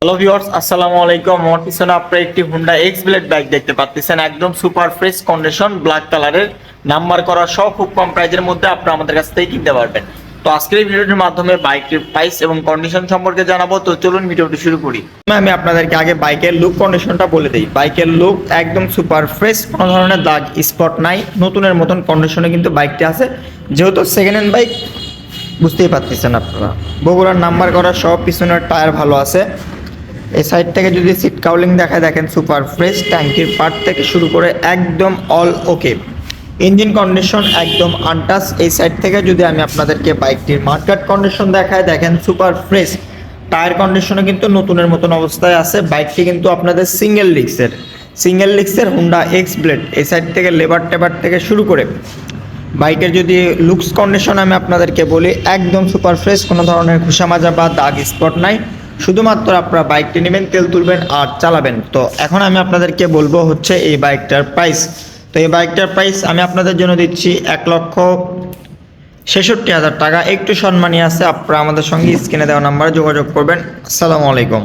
Hello viewers, আসসালামু আলাইকুম। আমার পিছনে আপনারা একটি হুন্ডা এক্স ব্লেড বাইক দেখতে পাচ্ছেন। একদম সুপার ফ্রেশ কন্ডিশন, ব্ল্যাক কালারের, নাম্বার করা সহ খুব কম প্রাইজের মধ্যে আপনারা আমাদের কাছ থেকে কিনতে পারবেন। তো আজকের এই ভিডিওটির মাধ্যমে বাইকটির প্রাইস এবং কন্ডিশন সম্পর্কে জানাবো। তো চলুন ভিডিওটি শুরু করি। আমি আপনাদেরকে আগে বাইকের লুক কন্ডিশনটা বলে দিই। বাইকের লুক একদম সুপার ফ্রেশ, কোনো ধরনের দাগ স্পট নাই, নতুনের মতন কন্ডিশনে কিন্তু বাইকটি আছে। যেহেতু সেকেন্ড হ্যান্ড বাইক, বুঝতেই পারতেছেন আপনারা। বগুড়ার নাম্বার করা সব, পিছনের টায়ার ভালো আছে। এই সাইড থেকে যদি সিট কাউলিং দেখায়, দেখেন সুপার ফ্রেশ, ট্যাঙ্কির পার্ট থেকে শুরু করে একদম অল ওকে। ইঞ্জিন কন্ডিশন একদম আনটাচ। এই সাইড থেকে যদি আমি আপনাদেরকে বাইকটির মার্কেট কন্ডিশন দেখায়, দেখেন সুপার ফ্রেশ। টায়ার কন্ডিশনে কিন্তু নতুনের মতন অবস্থায় আছে। বাইকটি কিন্তু আপনাদের সিঙ্গেল লিক্সের হুন্ডা এক্স ব্লেড। এই সাইড থেকে লেবার টেবার থেকে শুরু করে বাইকের যদি লুকস কন্ডিশন আমি আপনাদেরকে বলি, একদম সুপার ফ্রেশ, কোনো ধরনের ঘুষা মাজা বা দাগ স্পট নাই। শুধুমাত্র আপনারা বাইকটি নেবেন, তেল তুলবেন আর চালাবেন। তো এখন আমি আপনাদেরকে বলবো হচ্ছে এই বাইকটার প্রাইস। তো এই বাইকটার প্রাইস আমি আপনাদের জন্য দিচ্ছি 1,66,000 টাকা। একটু সম্মানী আছে, আপনারা আমাদের সঙ্গে স্ক্রিনে দেওয়া নাম্বারে যোগাযোগ করবেন। আসসালামু আলাইকুম।